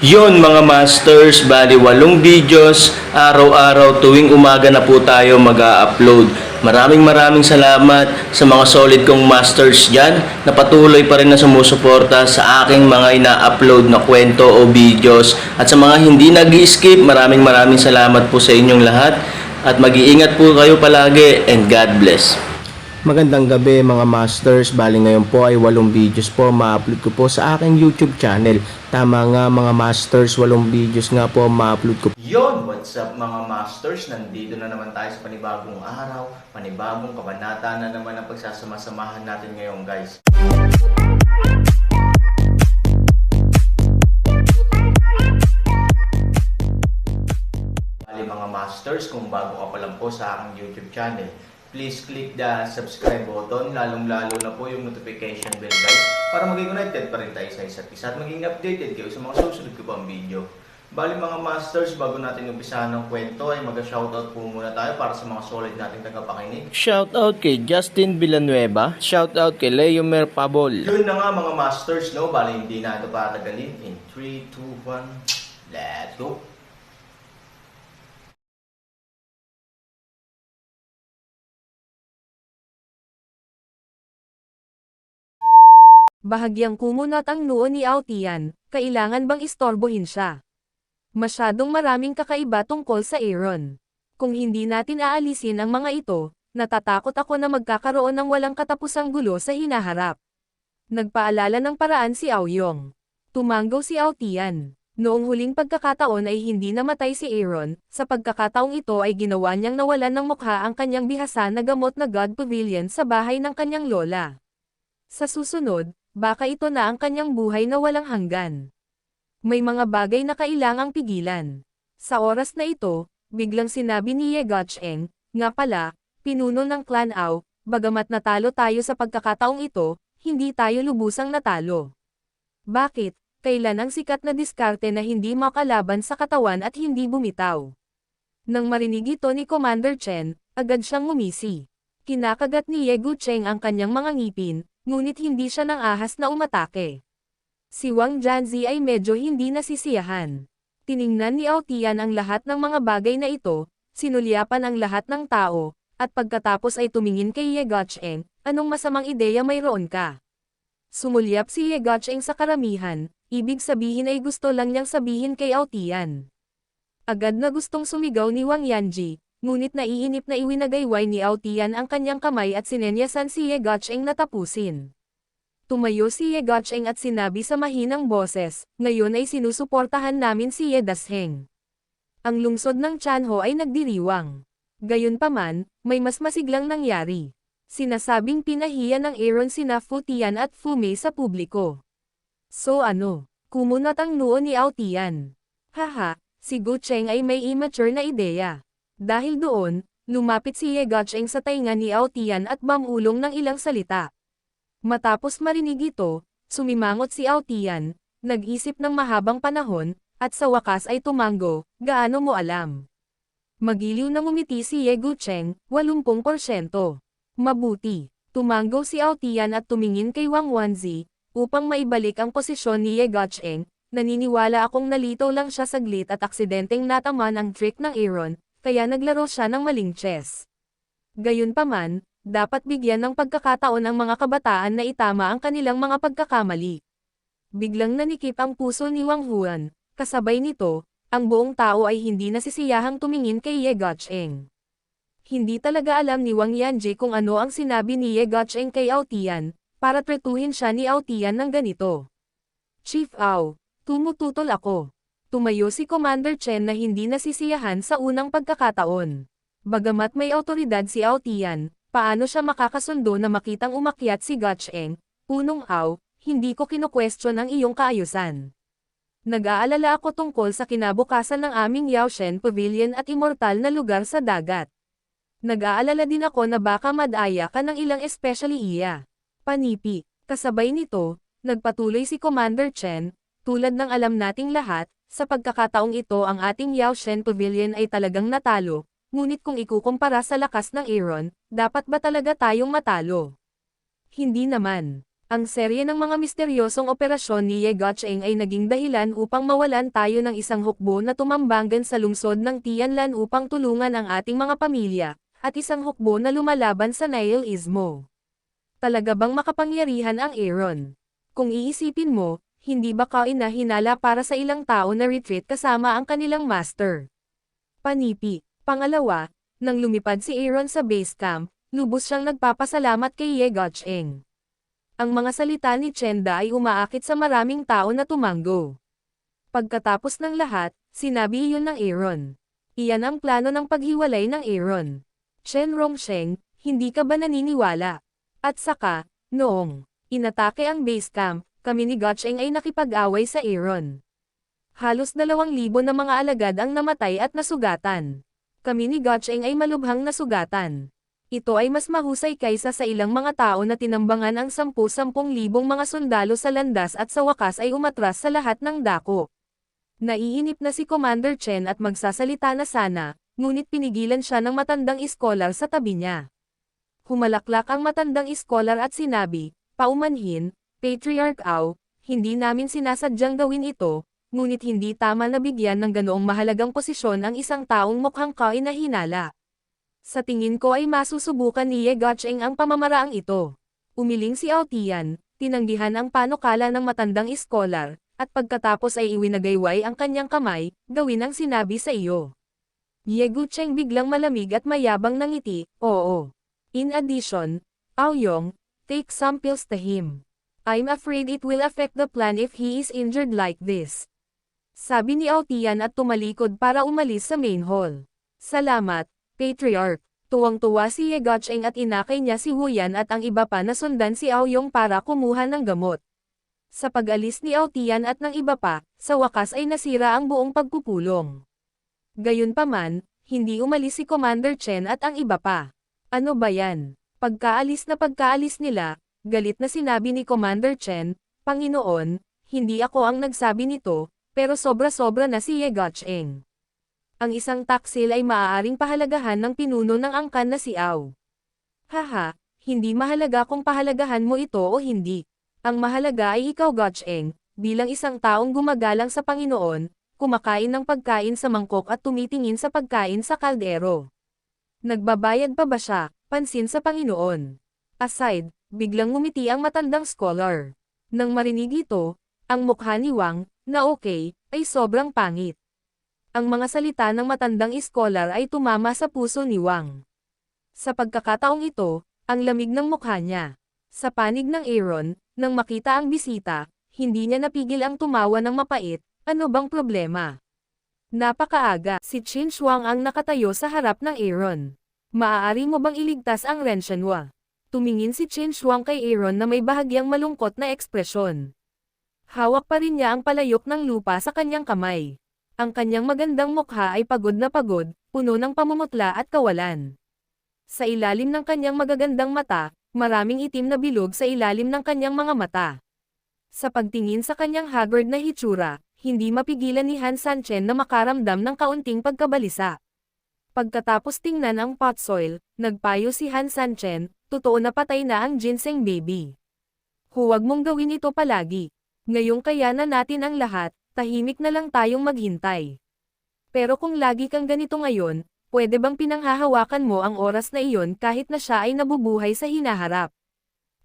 Yon mga masters, bali 8 videos, araw-araw tuwing umaga na po tayo mag-a-upload. Maraming salamat sa mga solid kong masters dyan na patuloy pa rin na sumusuporta sa aking mga ina-upload na kwento o videos. At sa mga hindi nag-skip, maraming salamat po sa inyong lahat. At mag-iingat po kayo palagi and God bless. Magandang gabi mga masters, bali ngayon po ay 8 videos po ma-upload ko po sa aking YouTube channel. Tama nga mga masters, 8 videos nga po ma-upload ko. Yon, what's up mga masters? Nandito na naman tayo sa panibagong araw, panibagong kabanata na naman ang pagsasama-samahan natin ngayon guys. Bali mga masters, kung bago ka pa lang po sa aking YouTube channel, please click the subscribe button, lalong-lalo na po yung notification bell guys, para maging connected pa rin tayo sa isa't isa at maging updated kayo sa mga susunod ko pang video. Bali mga masters, bago natin umpisahan ng kwento ay mag-shoutout po muna tayo para sa mga solid nating tagapakinig. Shoutout kay Justin Villanueva, shoutout kay Leomer Pabol. Yun na nga mga masters, no? Bali hindi na ito patagalin. In 3, 2, 1, let's go! Bahagyang kumunot ang noo ni Aotian, kailangan bang istorbohin siya? Masyadong maraming kakaiba tungkol sa Aaron. Kung hindi natin aalisin ang mga ito, natatakot ako na magkakaroon ng walang katapusang gulo sa hinaharap. Nagpaalala ng paraan si Aoyong. Tumanggaw si Aotian. Noong huling pagkakataon ay hindi namatay si Aaron, sa pagkakataong ito ay ginawa niyang nawalan ng mukha ang kanyang bihasa na gamot na God Pavilion sa bahay ng kanyang lola. Sa susunod, baka ito na ang kanyang buhay na walang hanggan. May mga bagay na kailangang pigilan. Sa oras na ito, biglang sinabi ni Ye Gotcheng, nga pala, pinuno ng Clan Ao, bagamat natalo tayo sa pagkakataong ito, hindi tayo lubusang natalo. Bakit? Kailan ang sikat na diskarte na hindi makalaban sa katawan at hindi bumitaw? Nang marinig ito ni Commander Chen, agad siyang ngumisi. Kinakagat ni Ye Gucheng ang kanyang mga ngipin, ngunit hindi siya nang ahas na umatake. Si Wang Jianzi ay medyo hindi nasisiyahan. Tiningnan ni Aotian ang lahat ng mga bagay na ito, sinulyapan ang lahat ng tao, at pagkatapos ay tumingin kay Ye Gucheng, anong masamang ideya mayroon ka? Sumulyap si Ye Gucheng sa karamihan, ibig sabihin ay gusto lang niyang sabihin kay Aotian. Agad na gustong sumigaw ni Wang Yanji, ngunit naiinip na iwinagayway ni Aotian ang kanyang kamay at sinenyasan si Ye Gucheng na tapusin. Tumayo si Ye Gucheng at sinabi sa mahinang boses, ngayon ay sinusuportahan namin si Ye Dasheng. Ang lungsod ng Chanho ay nagdiriwang. Gayunpaman, may mas masiglang nangyari. Sinasabing pinahiya ng Aaron sina Fu Tian at Fu Mei sa publiko. So ano? Kumunot ang noo ni Aotian. Haha, si Gucheng ay may immature na ideya. Dahil doon, lumapit si Ye Gucheng sa tainga ni Aotian at mamulong ng ilang salita. Matapos marinig ito, sumimangot si Aotian, nag-isip ng mahabang panahon, at sa wakas ay tumanggo, gaano mo alam? Magiliw na ngumiti si Ye Gucheng, 80%. Mabuti. Tumanggo si Aotian at tumingin kay Wang Wanzi, upang maibalik ang posisyon ni Ye Gucheng, naniniwala akong nalito lang siya saglit at aksidenteng nataman ang trick ng Aaron, kaya naglaro siya ng maling chess. Gayunpaman, dapat bigyan ng pagkakataon ang mga kabataan na itama ang kanilang mga pagkakamali. Biglang nanikip ang puso ni Wang Huan, kasabay nito, ang buong tao ay hindi nasisiyahang tumingin kay Ye Gucheng. Hindi talaga alam ni Wang Yanji kung ano ang sinabi ni Ye Gucheng kay Aotian, para tretuhin siya ni Aotian ng ganito. Chief Ao, tumututol ako. Tumayo si Commander Chen na hindi nasisiyahan sa unang pagkakataon. Bagamat may awtoridad si Aotian, paano siya makakasundo na makitang umakyat si Gucheng, punong Ao, hindi ko kino-question ang iyong kaayusan. Nag-aalala ako tungkol sa kinabukasan ng aming Yaoshen Pavilion at immortal na lugar sa dagat. Nag-aalala din ako na baka madaya ka ng ilang especially iya. Panipi, kasabay nito, nagpatuloy si Commander Chen, tulad ng alam nating lahat, sa pagkakataong ito ang ating Yaoshen Pavilion ay talagang natalo, ngunit kung ikukumpara sa lakas ng Aaron, dapat ba talaga tayong matalo? Hindi naman. Ang serye ng mga misteryosong operasyon ni Ye Guocheng ay naging dahilan upang mawalan tayo ng isang hukbo na tumambangan sa lungsod ng Tianlan upang tulungan ang ating mga pamilya, at isang hukbo na lumalaban sa Nile Istmo. Talaga bang makapangyarihan ang Aaron? Kung iisipin mo, hindi ba kaina-hinala para sa ilang tao na retreat kasama ang kanilang master? Panipi. Pangalawa, nang lumipad si Aaron sa base camp, lubos siyang nagpapasalamat kay Ye Guocheng. Ang mga salita ni Chenda ay umaakit sa maraming tao na tumango. Pagkatapos ng lahat, sinabi iyon ng Aaron. Iyan ang plano ng paghiwalay ng Aaron. Chen Rongsheng, hindi ka ba naniniwala? At saka, noong inatake ang base camp, kami ni Guocheng ay nakipag-away sa Aaron. Halos 2,000 na mga alagad ang namatay at nasugatan. Kami ni Guocheng ay malubhang nasugatan. Ito ay mas mahusay kaysa sa ilang mga tao na tinambangan ang 10,000 mga sundalo sa landas at sa wakas ay umatras sa lahat ng dako. Naiinip na si Commander Chen at magsasalita na sana, ngunit pinigilan siya ng matandang iskolar sa tabi niya. Humalaklak ang matandang iskolar at sinabi, paumanhin, Patriarch Ao, hindi namin sinasadyang gawin ito, ngunit hindi tama na bigyan ng ganoong mahalagang posisyon ang isang taong mukhang kaina-hinala. Sa tingin ko ay masusubukan ni Ye Guocheng ang pamamaraang ito. Umiling si Aotian, tinanggihan ang panukala ng matandang iskolar, at pagkatapos ay iwinagayway ang kanyang kamay, gawin ang sinabi sa iyo. Ye Guocheng biglang malamig at mayabang nangiti, oo. In addition, Aoyong, take some pills to him. I'm afraid it will affect the plan if he is injured like this. Sabi ni Aotian at tumalikod para umalis sa main hall. Salamat, Patriarch. Tuwang-tuwa si Ye Guocheng at inakay niya si Huyan at ang iba pa na sundan si Aoyong para kumuha ng gamot. Sa pag-alis ni Aotian at ng iba pa, sa wakas ay nasira ang buong pagpupulong. Gayunpaman, hindi umalis si Commander Chen at ang iba pa. Ano ba yan? Pagkaalis nila, galit na sinabi ni Commander Chen, Panginoon, hindi ako ang nagsabi nito, pero sobra-sobra na si Ye Guocheng. Ang isang taksil ay maaaring pahalagahan ng pinuno ng angkan na si Ao. Haha, hindi mahalaga kung pahalagahan mo ito o hindi. Ang mahalaga ay ikaw Guocheng, bilang isang taong gumagalang sa Panginoon, kumakain ng pagkain sa mangkok at tumitingin sa pagkain sa kaldero. Nagbabayad pa ba siya, pansin sa Panginoon? Aside, biglang ngumiti ang matandang scholar. Nang marinig ito, ang mukha ni Wang, na okay, ay sobrang pangit. Ang mga salita ng matandang iskolar ay tumama sa puso ni Wang. Sa pagkakataong ito, ang lamig ng mukha niya. Sa panig ng Aaron, nang makita ang bisita, hindi niya napigil ang tumawa ng mapait, ano bang problema? Napakaaga, si Qin Shuang ang nakatayo sa harap ng Aaron. Maaari mo bang iligtas ang Ren Shenhua? Tumingin si Qin Shuang kay Aaron na may bahagyang malungkot na ekspresyon. Hawak pa rin niya ang palayok ng lupa sa kanyang kamay. Ang kanyang magandang mukha ay pagod na pagod, puno ng pamumutla at kawalan. Sa ilalim ng kanyang magagandang mata, maraming itim na bilog sa ilalim ng kanyang mga mata. Sa pagtingin sa kanyang haggard na hitsura, hindi mapigilan ni Han Sanchen na makaramdam ng kaunting pagkabalisa. Pagkatapos tingnan ang pot soil, nagpayo si Han Sanchen, totoo na patay na ang ginseng baby. Huwag mong gawin ito palagi. Ngayong kaya na natin ang lahat, tahimik na lang tayong maghintay. Pero kung lagi kang ganito ngayon, pwede bang pinanghahawakan mo ang oras na iyon kahit na siya ay nabubuhay sa hinaharap?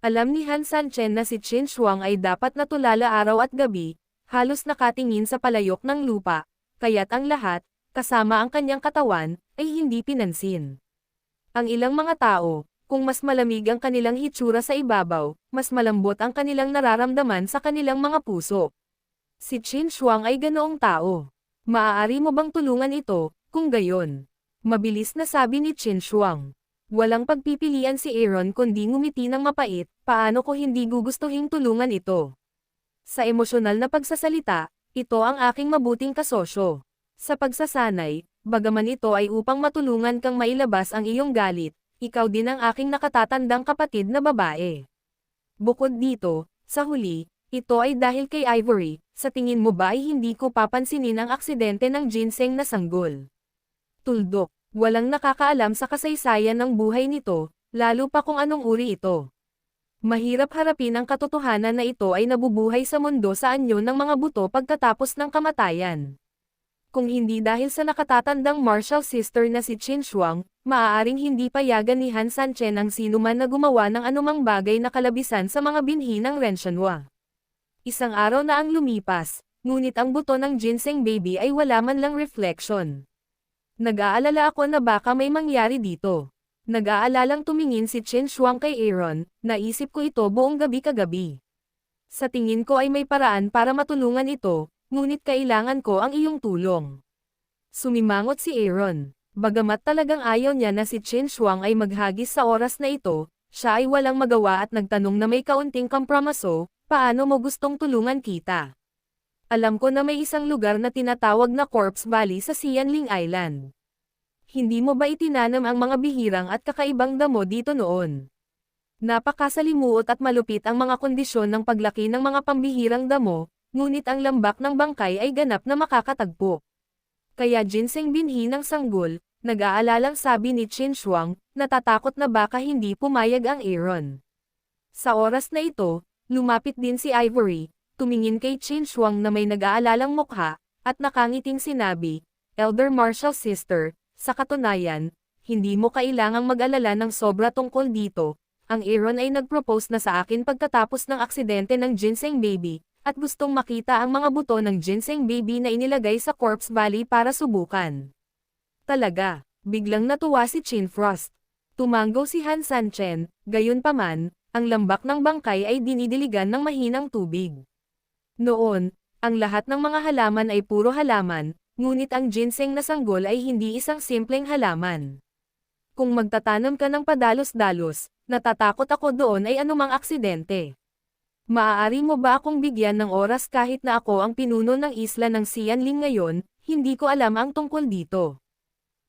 Alam ni Han Sanchen na si Qin Shuang ay dapat natulala araw at gabi, halos nakatingin sa palayok ng lupa, kaya't ang lahat, kasama ang kanyang katawan, ay hindi pinansin. Ang ilang mga tao, kung mas malamig ang kanilang hitsura sa ibabaw, mas malambot ang kanilang nararamdaman sa kanilang mga puso. Si Qin Shuang ay ganoong tao. Maaari mo bang tulungan ito, kung gayon? Mabilis na sabi ni Qin Shuang. Walang pagpipilian si Aaron kundi ngumiti ng mapait, paano ko hindi gugustuhing tulungan ito? Sa emosyonal na pagsasalita, ito ang aking mabuting kasosyo. Sa pagsasanay, bagaman ito ay upang matulungan kang mailabas ang iyong galit, ikaw din ang aking nakatatandang kapatid na babae. Bukod dito, sa huli, ito ay dahil kay Ivory, sa tingin mo ba ay hindi ko papansinin ang aksidente ng ginseng na sanggol? Tuldok, walang nakakaalam sa kasaysayan ng buhay nito, lalo pa kung anong uri ito. Mahirap harapin ang katotohanan na ito ay nabubuhay sa mundo sa anyo ng mga buto pagkatapos ng kamatayan. Kung hindi dahil sa nakatatandang martial sister na si Qin Shuang, maaaring hindi payagan ni Han Sanchen ang sinuman na gumawa ng anumang bagay na kalabisan sa mga binhi ng Renshanhua. Isang araw na ang lumipas, ngunit ang buto ng ginseng baby ay wala man lang reflection. Nag-aalala ako na baka may mangyari dito. Nag-aalalang tumingin si Qin Shuang kay Aaron, naisip ko ito buong gabi kagabi. Sa tingin ko ay may paraan para matulungan ito, ngunit kailangan ko ang iyong tulong. Sumimangot si Aaron. Bagamat talagang ayaw niya na si Qin Shuang ay maghagis sa oras na ito, siya ay walang magawa at nagtanong na may kaunting kompromiso, paano mo gustong tulungan kita? Alam ko na may isang lugar na tinatawag na Corpse Valley sa Xianling Island. Hindi mo ba itinanam ang mga bihirang at kakaibang damo dito noon? Napakasalimuot at malupit ang mga kondisyon ng paglaki ng mga pambihirang damo, ngunit ang lambak ng bangkay ay ganap na makakatagpo. Kaya ginseng binhi ng sanggol, nag-aalalang sabi ni Qin Shuang, natatakot na baka hindi pumayag ang Aaron. Sa oras na ito, lumapit din si Ivory, tumingin kay Qin Shuang na may nag-aalalang mukha, at nakangiting sinabi, Elder Martial Sister, sa katunayan, hindi mo kailangang mag-alala ng sobra tungkol dito, ang Aaron ay nag-propose na sa akin pagkatapos ng aksidente ng ginseng baby, at gustong makita ang mga buto ng ginseng baby na inilagay sa Corpse Valley para subukan. Talaga, biglang natuwa si Qin Frost. Tumanggaw si Han Sanchen, gayunpaman, ang lambak ng bangkay ay dinidiligan ng mahinang tubig. Noon, ang lahat ng mga halaman ay puro halaman, ngunit ang ginseng na sanggol ay hindi isang simpleng halaman. Kung magtatanam ka ng padalos-dalos, natatakot ako doon ay anumang aksidente. Maaari mo ba akong bigyan ng oras kahit na ako ang pinuno ng isla ng Xianling ngayon, hindi ko alam ang tungkol dito.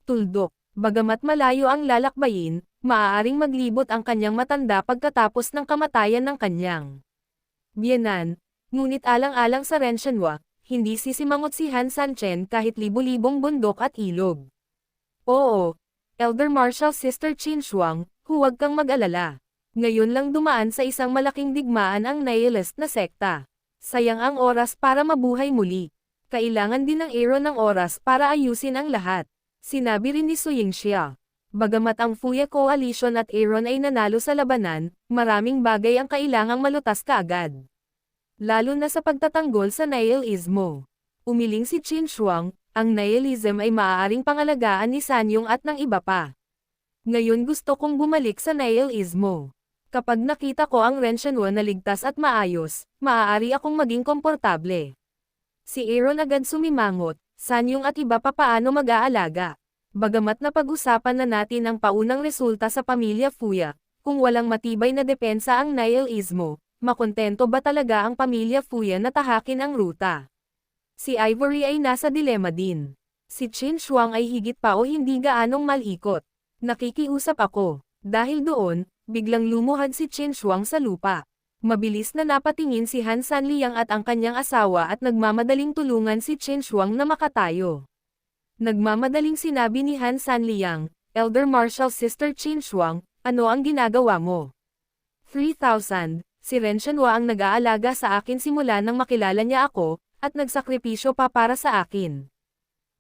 Tuldok, bagamat malayo ang lalakbayin, maaaring maglibot ang kanyang matanda pagkatapos ng kamatayan ng kanyang biyenan, ngunit alang-alang sa Renshanhua, hindi sisimangot si Han Sanchen kahit libo-libong bundok at ilog. Oo, Elder Martial Sister Qin Shuang, huwag kang mag-alala. Ngayon lang dumaan sa isang malaking digmaan ang nihilist na sekta. Sayang ang oras para mabuhay muli. Kailangan din ng Aaron ng oras para ayusin ang lahat. Sinabi rin ni Su Yingxia. Bagamat ang Fuya Coalition at Aaron ay nanalo sa labanan, maraming bagay ang kailangang malutas kaagad. Lalo na sa pagtatanggol sa nihilismo. Umiling si Qin Shuang, ang nihilism ay maaaring pangalagaan ni Sanyong at ng iba pa. Ngayon gusto kong bumalik sa nihilismo. Kapag nakita ko ang Renshanhua na ligtas at maayos, maaari akong maging komportable. Si Aaron agad sumimangot, Sanyong at iba pa paano mag-aalaga. Bagamat napag-usapan na natin ang paunang resulta sa pamilya Fuya, kung walang matibay na depensa ang nihilismo, makontento ba talaga ang pamilya Fuya na tahakin ang ruta? Si Ivory ay nasa dilema din. Si Qin Shuang ay higit pa o hindi gaanong malikot. Nakikiusap ako. Dahil doon, biglang lumuhad si Qin Shuang sa lupa. Mabilis na napatingin si Han Sanliang at ang kanyang asawa at nagmamadaling tulungan si Qin Shuang na makatayo. Nagmamadaling sinabi ni Han Sanliang, Elder Martial Sister Qin Shuang, ano ang ginagawa mo? 3,000, si Renshanhua ang nag-aalaga sa akin simula nang makilala niya ako, at nagsakripisyo pa para sa akin.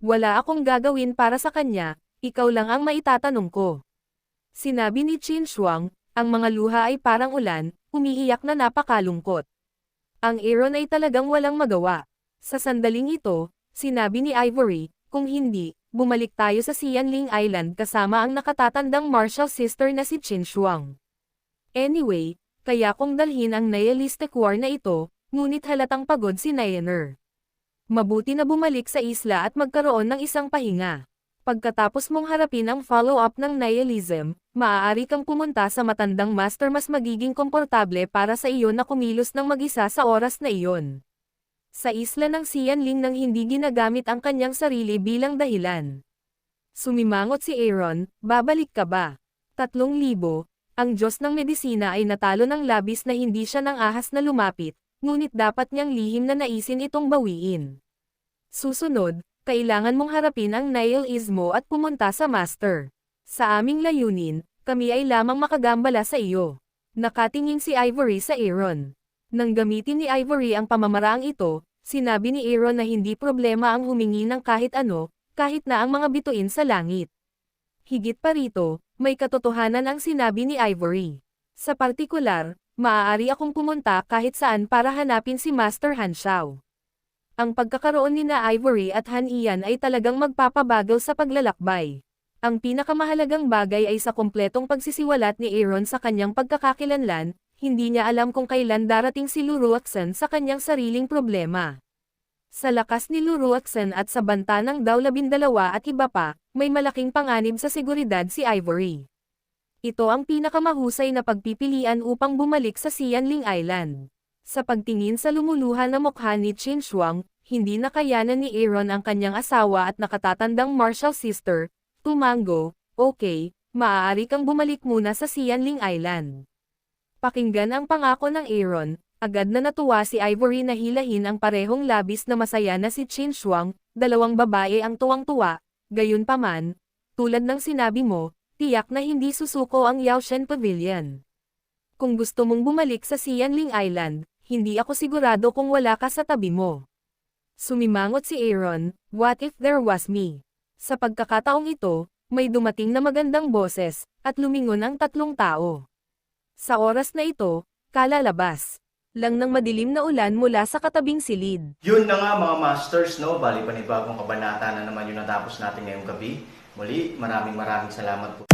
Wala akong gagawin para sa kanya, ikaw lang ang maitatanong ko. Sinabi ni Qin Shuang, ang mga luha ay parang ulan, umiiyak na napakalungkot. Ang Aaron ay talagang walang magawa. Sa sandaling ito, sinabi ni Ivory, kung hindi, bumalik tayo sa Xianling Island kasama ang nakatatandang martial sister na si Qin Shuang. Anyway, kaya kong dalhin ang nihilistic war na ito, ngunit halatang pagod si Niner. Mabuti na bumalik sa isla at magkaroon ng isang pahinga. Pagkatapos mong harapin ang follow-up ng nihilism, maaari kang pumunta sa matandang master mas magiging komportable para sa iyo na kumilos ng mag-isa sa oras na iyon. Sa isla ng Xianling nang hindi ginagamit ang kanyang sarili bilang dahilan. Sumimangot si Aaron, babalik ka ba? 3,000, ang Diyos ng medisina ay natalo ng labis na hindi siya nang ahas na lumapit, ngunit dapat niyang lihim na naisin itong bawiin. Susunod, kailangan mong harapin ang nihilismo at pumunta sa master. Sa aming layunin, kami ay lamang makagambala sa iyo. Nakatingin si Ivory sa Aaron. Nang gamitin ni Ivory ang pamamaraang ito, sinabi ni Aaron na hindi problema ang humingi ng kahit ano, kahit na ang mga bituin sa langit. Higit pa rito, may katotohanan ang sinabi ni Ivory. Sa partikular, maaari akong pumunta kahit saan para hanapin si Master Han Shao. Ang pagkakaroon ni na Ivory at Han Ian ay talagang magpapabagal sa paglalakbay. Ang pinakamahalagang bagay ay sa kumpletong pagsisiwalat ni Aaron sa kanyang pagkakakilanlan, hindi niya alam kung kailan darating si Luruaksan sa kanyang sariling problema. Sa lakas ni Luruaksan at sa banta ng Daw 12 at iba pa, may malaking panganib sa seguridad si Ivory. Ito ang pinakamahusay na pagpipilian upang bumalik sa Xianling Island. Sa pagtingin sa lumuluhan na mukha ni Qin Shuang, hindi nakayanan ni Aaron ang kanyang asawa at nakatatandang martial sister, Tumango, okay, maaari kang bumalik muna sa Xianling Island. Pakinggan ang pangako ng Aaron, agad na natuwa si Ivory na hilahin ang parehong labis na masaya na si Qin Shuang, dalawang babae ang tuwang-tuwa, gayunpaman, tulad ng sinabi mo, tiyak na hindi susuko ang Yaoshen Pavilion. Kung gusto mong bumalik sa Xianling Island, hindi ako sigurado kung wala ka sa tabi mo. Sumimangot si Aaron, what if there was me? Sa pagkakataong ito, may dumating na magandang boses, at lumingon ang tatlong tao. Sa oras na ito, kalalabas lang ng madilim na ulan mula sa katabing silid. Yun na nga mga masters, no? Bali panibagong kabanata na naman yung natapos natin ngayong gabi. Muli, maraming salamat po.